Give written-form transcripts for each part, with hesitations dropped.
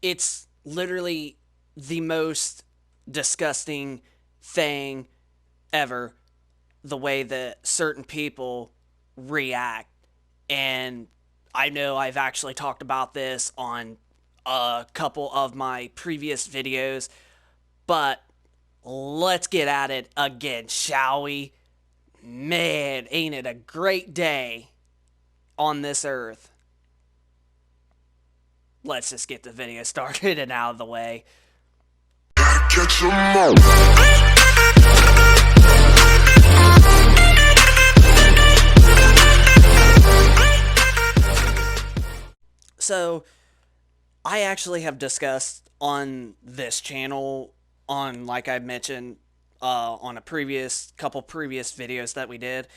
it's literally the most disgusting thing ever, the way that certain people react. And I know I've actually talked about this on a couple of my previous videos, but let's get at it again, shall we? Man, ain't it a great day on this earth? Let's just get the video started and out of the way. Catch 'em all. So, I actually have discussed on this channel, on like I mentioned on a previous videos that we did,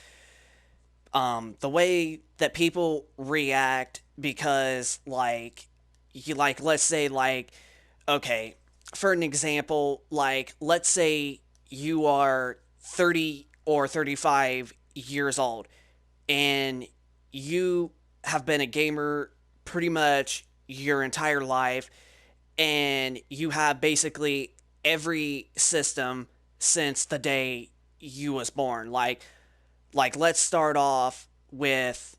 the way that people react because let's say okay, for an example, let's say you are 30 or 35 years old and you have been a gamer pretty much your entire life, and you have basically every system since the day you was born. Like let's start off with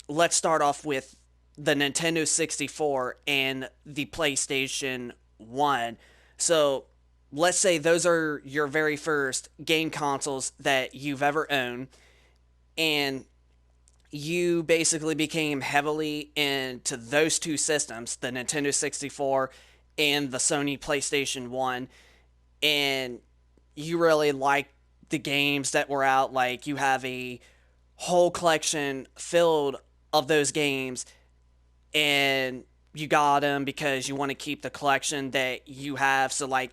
the Nintendo 64 and the PlayStation 1. So, let's say those are your very first game consoles that you've ever owned, and you basically became heavily into those two systems, the Nintendo 64 and the Sony PlayStation 1, and you really liked the games that were out. Like, you have a whole collection filled of those games, and you got them because you want to keep the collection that you have. So, like,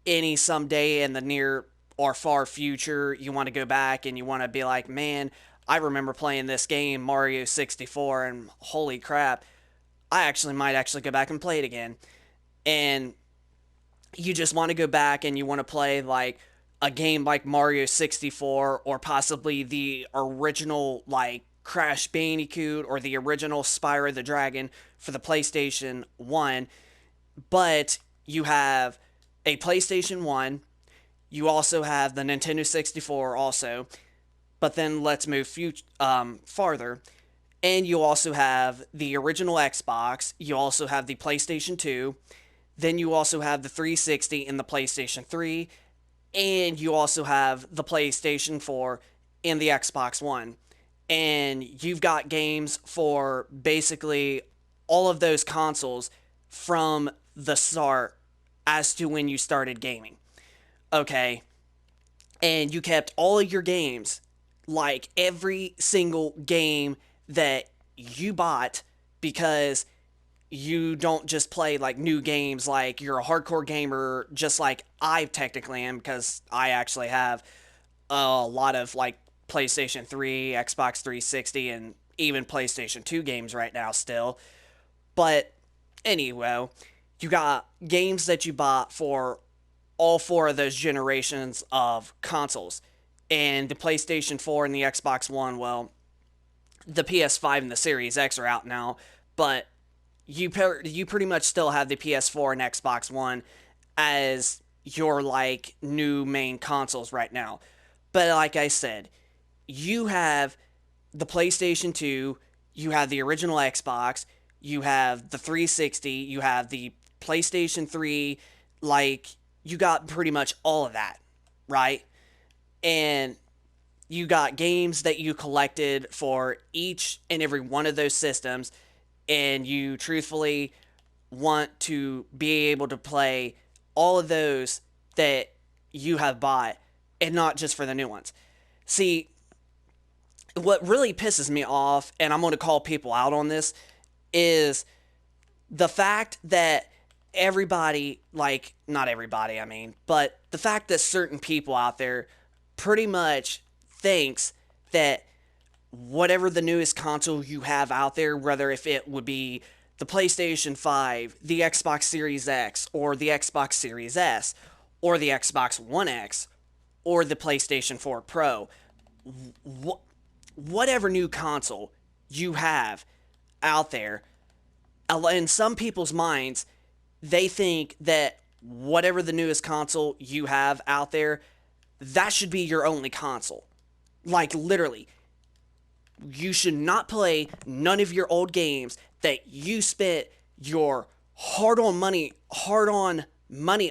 any someday in the near or far future, you want to go back and you want to be like, man, I remember playing this game, Mario 64, and holy crap, I actually might actually go back and play it again. And you just want to go back and you want to play like a game like Mario 64, or possibly the original like Crash Bandicoot or the original Spyro the Dragon for the PlayStation 1. But you have a PlayStation 1, you also have the Nintendo 64 also, but then let's move farther. And you also have the original Xbox, you also have the PlayStation 2, then you also have the 360 and the PlayStation 3, and you also have the PlayStation 4 and the Xbox One. And you've got games for basically all of those consoles from the start as to when you started gaming. Okay. And you kept all of your games, like every single game that you bought, because you don't just play like new games. Like, you're a hardcore gamer, just like I technically am, because I actually have a lot of like PlayStation 3, Xbox 360, and even PlayStation 2 games right now still. But anyway, you got games that you bought for all four of those generations of consoles. And the PlayStation 4 and the Xbox One, well, the PS5 and the Series X are out now, but you pretty much still have the PS4 and Xbox One as your like new main consoles right now. But like I said, you have the PlayStation 2, you have the original Xbox, you have the 360, you have the PlayStation 3, like, you got pretty much all of that, right? And you got games that you collected for each and every one of those systems, and you truthfully want to be able to play all of those that you have bought, and not just for the new ones. See, what really pisses me off, and I'm going to call people out on this, is the fact that everybody, like, not everybody, I mean, but the fact that certain people out there pretty much thinks that whatever the newest console you have out there, whether if it would be the PlayStation 5, the Xbox Series X, or the Xbox Series S, or the Xbox One X, or the PlayStation 4 Pro, whatever new console you have out there, in some people's minds, they think that whatever the newest console you have out there, that should be your only console. Like, literally, you should not play none of your old games that you spent your hard on money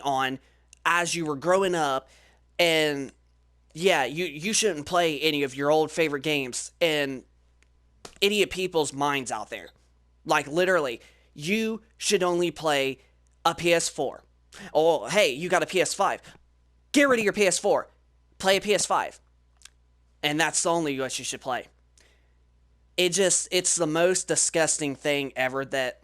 on as you were growing up. And yeah, you shouldn't play any of your old favorite games in idiot people's minds out there. Like, literally, you should only play a PS4. Oh, hey, you got a PS5. Get rid of your PS4. Play a PS5. And that's the only what you should play. It's the most disgusting thing ever that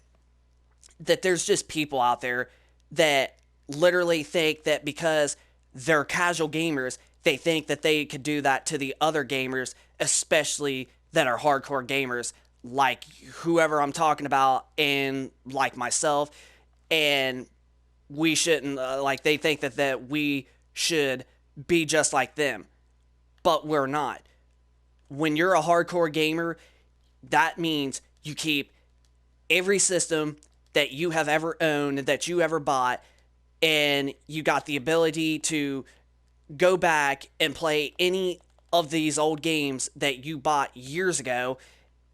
there's just people out there that literally think that because they're casual gamers, they think that they could do that to the other gamers, especially that are hardcore gamers, like whoever I'm talking about, and like myself. And we shouldn't, like, they think that we should be just like them, but we're not. When you're a hardcore gamer, that means you keep every system that you have ever owned, that you ever bought, and you got the ability to go back and play any of these old games that you bought years ago,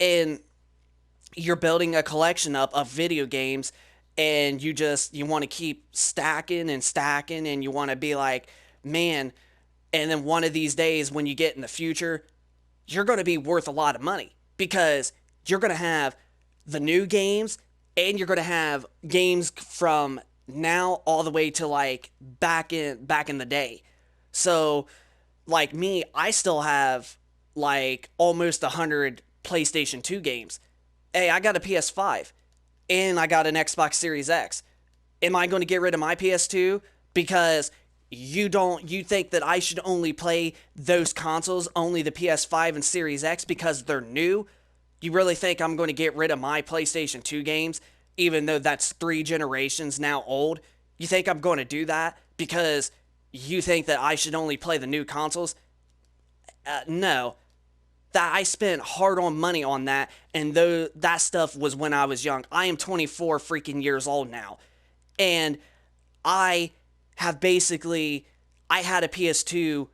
and you're building a collection up of video games, and you want to keep stacking and stacking, and you want to be like, man, and then one of these days when you get in the future, you're going to be worth a lot of money, because you're going to have the new games, and you're going to have games from now all the way to like back in the day. So, like me, I still have like almost 100 PlayStation 2 games. Hey, I got a PS5 and I got an Xbox Series X. Am I going to get rid of my PS2 because you think that I should only play those consoles, only the PS5 and Series X, because they're new? You really think I'm going to get rid of my PlayStation 2 games, even though that's 3 generations now old? You think I'm going to do that because you think that I should only play the new consoles? No. That I spent hard on money on that, and though that stuff was when I was young. I am 24 freaking years old now, and I have basically, I had a PS2,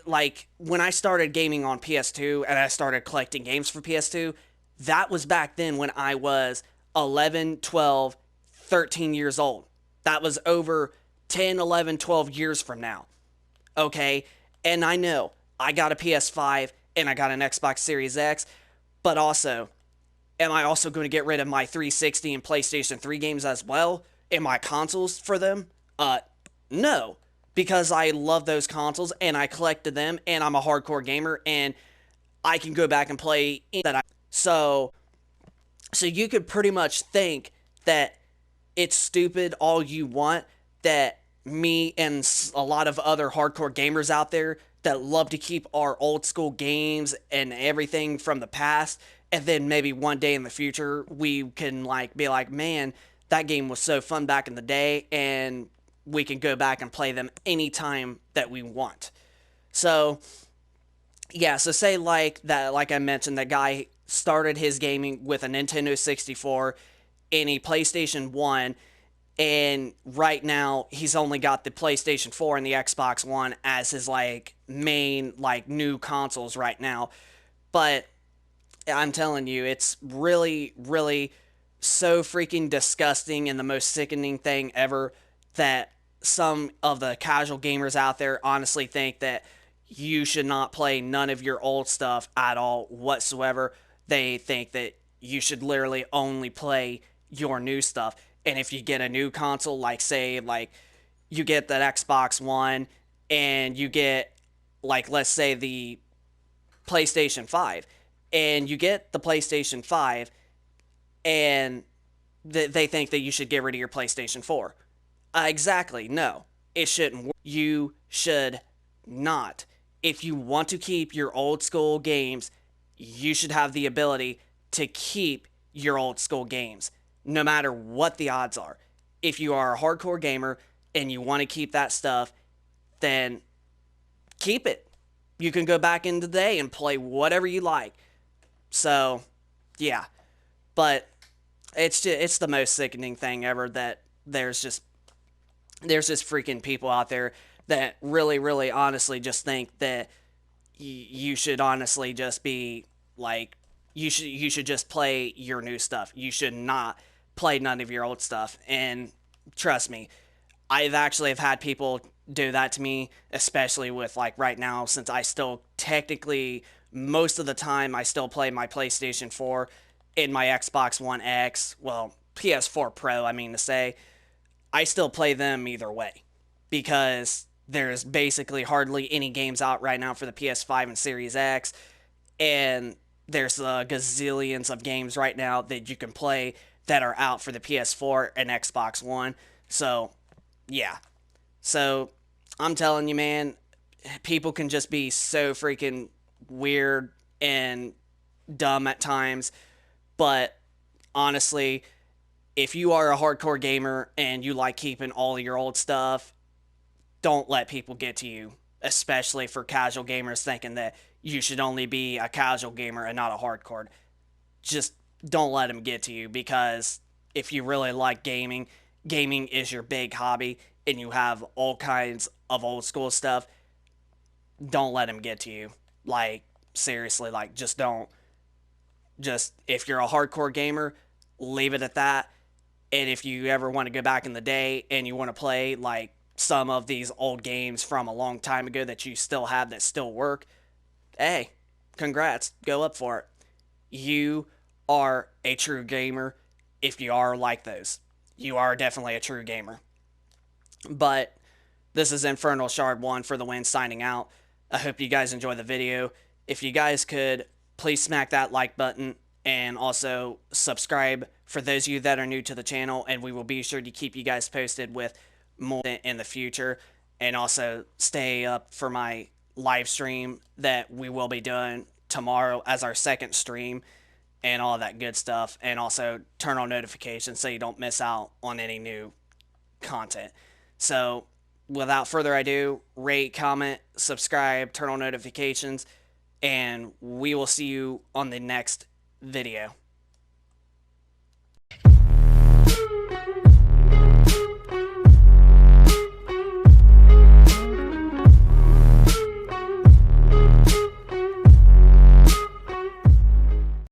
like, when I started gaming on PS2 and I started collecting games for PS2, that was back then when I was 11, 12, 13 years old. That was over 10, 11, 12 years from now. Okay? And I know I got a PS5 and I got an Xbox Series X, but also, am I also going to get rid of my 360 and PlayStation 3 games as well? And my consoles for them? No. Because I love those consoles and I collected them and I'm a hardcore gamer and I can go back and play that. So you could pretty much think that it's stupid all you want, that me and a lot of other hardcore gamers out there that love to keep our old school games and everything from the past, and then maybe one day in the future we can like be like, man, that game was so fun back in the day, and we can go back and play them anytime that we want. So yeah, so say like that, like I mentioned, that guy started his gaming with a Nintendo 64 and a PlayStation 1, and right now he's only got the PlayStation 4 and the Xbox One as his like main like new consoles right now. But I'm telling you, it's really, really so freaking disgusting and the most sickening thing ever that some of the casual gamers out there honestly think that you should not play none of your old stuff at all whatsoever. They think that you should literally only play your new stuff. And if you get a new console, like say like you get that Xbox One and you get like, let's say, the PlayStation 5, and you get the PlayStation 5 and they think that you should get rid of your PlayStation 4. Exactly. No, it shouldn't work. You should not. If you want to keep your old school games, you should have the ability to keep your old school games, no matter what the odds are. If you are a hardcore gamer and you want to keep that stuff, then keep it. You can go back into the day and play whatever you like. So, yeah. But it's the most sickening thing ever that there's just freaking people out there that really, really honestly just think that you should honestly just be like, you should just play your new stuff. You should not play none of your old stuff. And trust me, I've actually have had people do that to me, especially with like right now, since I still technically most of the time I still play my PlayStation 4 in my Xbox One X, well, PS4 Pro, I mean to say, I still play them either way because there's basically hardly any games out right now for the PS5 and Series X, and there's gazillions of games right now that you can play that are out for the PS4 and Xbox One. So, yeah. So, I'm telling you, man, people can just be so freaking weird and dumb at times, but honestly, if you are a hardcore gamer and you like keeping all your old stuff, don't let people get to you, especially for casual gamers thinking that you should only be a casual gamer and not a hardcore. Just don't let them get to you, because if you really like gaming, gaming is your big hobby and you have all kinds of old school stuff, don't let them get to you. Like, seriously, like, just don't. Just, if you're a hardcore gamer, leave it at that. And if you ever want to go back in the day and you want to play like some of these old games from a long time ago that you still have that still work, hey, congrats, go up for it. You are a true gamer if you are like those. You are definitely a true gamer. But this is Infernal Shard 1 for the win, signing out. I hope you guys enjoy the video. If you guys could, please smack that like button and also subscribe for those of you that are new to the channel, and we will be sure to keep you guys posted with more in the future. And also stay up for my live stream that we will be doing tomorrow as our second stream and all that good stuff. And also turn on notifications so you don't miss out on any new content. So without further ado, rate, comment, subscribe, turn on notifications, and we will see you on the next video.